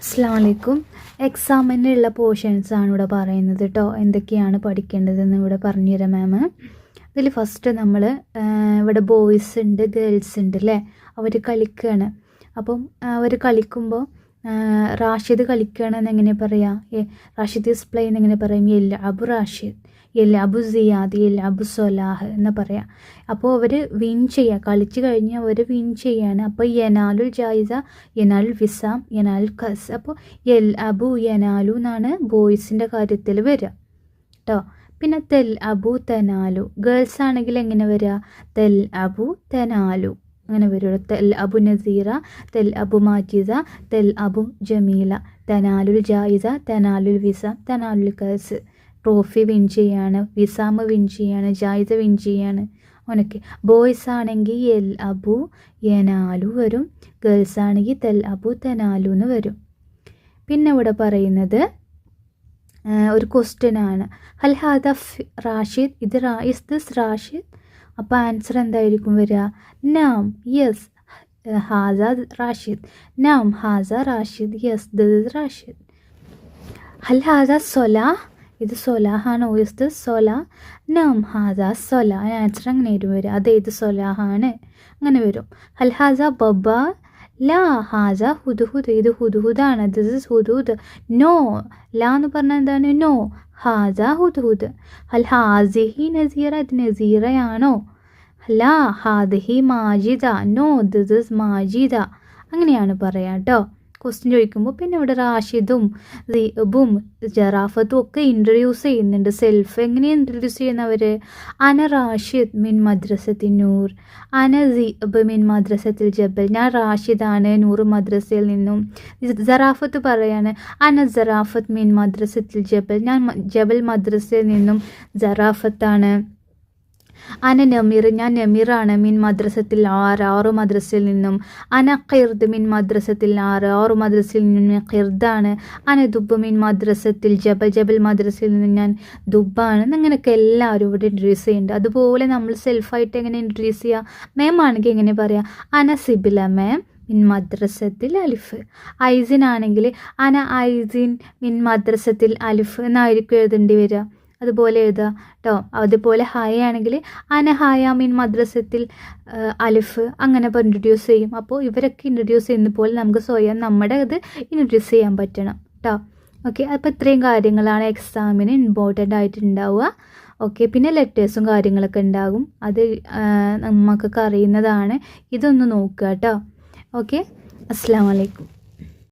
അസ്സലാമു അലൈക്കും. എക്സാമിനുള്ള പോർഷൻസാണ് ഇവിടെ പറയുന്നത് കേട്ടോ. എന്തൊക്കെയാണ് പഠിക്കേണ്ടതെന്ന് ഇവിടെ പറഞ്ഞുതരാം മാം. ഇതിൽ ഫസ്റ്റ് നമ്മൾ ഇവിടെ ബോയ്സ് ഉണ്ട്, ഗേൾസ് ഉണ്ട് അല്ലേ. അവർ കളിക്കുകയാണ്. അപ്പം അവർ കളിക്കുമ്പോൾ റാഷിദ് കളിക്കുകയാണെന്ന് എങ്ങനെ പറയാം? റാഷിദ് ഡിസ്പ്ലേ എന്നെങ്ങനെ പറയും? യൽഅബു റാഷിദ്, യൽഅബു സിയാദ്, യൽഅബു സൊലാഹ് എന്ന് പറയാം. അപ്പോൾ അവർ വിൻ ചെയ്യുക, കളിച്ച് കഴിഞ്ഞ് അവർ വിൻ ചെയ്യാണ്. അപ്പോൾ യനാലുൽ ജായിസ, യനാലുൽ വിസാം, യനാലുൽ കസ്. അപ്പോൾ യൽഅബു യനാലു എന്നാണ് ബോയ്സിൻ്റെ കാര്യത്തിൽ വരിക കേട്ടോ. പിന്നെ തെൽ അബു തെനാലു. ഗേൾസ് ആണെങ്കിൽ എങ്ങനെ വരിക? തെൽ അബു തെനാലു അങ്ങനെ വരുള്ളൂ. തെൽ അബു നസീറ, തെൽ അബു മാജിദ, തെൽ അബു ജമീല. തെനാലുൽ ജായിസ, തെനാലുൽ വിസാം, തെനാലുൽ കസ്. ട്രോഫി വിൻ ചെയ്യാണ്, വിസാം വിൻ ചെയ്യാണ്, ജായിസ വിൻ ചെയ്യാണ്. ഓനൊക്കെ ബോയ്സ് ആണെങ്കിൽ യൽ അബു യനാലു വരും, ഗേൾസ് ആണെങ്കിൽ തെൽ അബു തെനാലു എന്ന് വരും. പിന്നെ ഇവിടെ പറയുന്നത് ഒരു ക്വസ്റ്റ്യൻ ആണ്. ഹൽ ഹാദ റാഷിദ്, ഇത് ഇസ് ദിസ് റാഷിദ്? അപ്പോൾ ആൻസർ എന്തായിരിക്കും വരിക? നാം, യെസ്, ഹാസ റാഷിദ്. നാം ഹാസ Rashid, yes this is Rashid. ഹൽ ഹാസ സൊലാഹ്, ഇത് സൊലാഹാണോ? Yes this സൊലാഹ്. നാം ഹാസ സൊലാഹ്. ആൻസർ അങ്ങനെ വരും. അതേത് സൊലാഹാണ് അങ്ങനെ വരും. ഹൽ ഹാസ ബബ, ലാ ഹാസ ഹുദ്ഹുദ്, ഇത് ഹുദ്ഹുദാണ്, ദിസ് ഇസ് ഹുദ്ഹുദ്. നോ, ലാ എന്ന് പറഞ്ഞാൽ എന്താണ്? നോ, ഹാസ ഹുദ്ഹുദ്. ഹൽ ഹാസിഹി നസീറ, ഇത് നസീറയാണോ? ലാ ഹാദിഹി Majida, no this is Majida. അങ്ങനെയാണ് പറയാം കേട്ടോ ക്വസ്റ്റ്യൻ ചോദിക്കുമ്പോൾ. പിന്നെ ഇവിടെ റാഷിദും സിബും ജറാഫത്തും ഒക്കെ ഇൻട്രൊഡ്യൂസ് ചെയ്യുന്നുണ്ട്. സെൽഫ് എങ്ങനെയാണ് ഇൻട്രൊഡ്യൂസ് ചെയ്യുന്നവർ? അന റാഷിദ് മിൻ മദ്രസത്തിൽ നൂർ, അന സിബ് മിൻ മദ്രസത്തിൽ ജബൽ. ഞാൻ റാഷിദാണ്, നൂർ മദ്രസയിൽ നിന്നും. ജറാഫത്ത് പറയാണ് അന ജറാഫത്ത് മിൻ മദ്രസത്തിൽ ജബൽ, ഞാൻ ജബൽ മദ്രസയിൽ നിന്നും ജറാഫത്താണ്. അന നമീർ, ഞാൻ നമീറാണ്, മിൻ മദ്രസത്തിൽ ആറ് മദ്രസയിൽ നിന്നും. അന ഖിർദ് മിൻ മദ്രസത്തിൽ ആറ് മദ്രസയിൽ നിന്നും ഞാൻ ഖിർദാണ്. അന ദുബ് മിൻ മദ്രസത്തിൽ ജബൽ, ജബൽ മദ്രസയിൽ നിന്നും ഞാൻ ദുബാണ്. അങ്ങനെയൊക്കെ എല്ലാവരും ഇവിടെ ഇൻട്രൊഡ്യൂസ് ചെയ്യുന്നുണ്ട്. അതുപോലെ നമ്മൾ സെൽഫായിട്ട് എങ്ങനെ ഇൻട്രൊഡ്യൂസ് ചെയ്യുക? മാം ആണെങ്കിൽ എങ്ങനെ പറയാം? അന സിബില മാം മിൻ മദ്രസത്തിൽ അലിഫ്. ഐസിൻ ആണെങ്കിൽ അന ഐസിൻ മിൻ മദ്രസത്തിൽ അലിഫ് എന്നായിരിക്കും എഴുതേണ്ടി വരിക. അതുപോലെ എഴുതുക കേട്ടോ. അതുപോലെ ഹായ ആണെങ്കിൽ അന ഹായ മീൻ മദ്രസത്തിൽ അലിഫ്. അങ്ങനെ ഇൻട്രൊഡ്യൂസ് ചെയ്യും. അപ്പോൾ ഇവരൊക്കെ ഇൻട്രൊഡ്യൂസ് ചെയ്യുന്ന പോലെ നമുക്ക് സ്വയം നമ്മുടെ ഇത് ഇൻട്രൊഡ്യൂസ് ചെയ്യാൻ പറ്റണം കേട്ടോ. ഓക്കെ, അപ്പോൾ ഇത്രയും കാര്യങ്ങളാണ് എക്സാമിന് ഇമ്പോർട്ടൻ്റ് ആയിട്ടുണ്ടാവുക. ഓക്കെ, പിന്നെ ലെറ്റേഴ്സും കാര്യങ്ങളൊക്കെ ഉണ്ടാകും. അത് നമുക്കൊക്കെ അറിയുന്നതാണ്. ഇതൊന്ന് നോക്കുക കേട്ടോ. ഓക്കെ, അസ്സലാമു അലൈക്കും.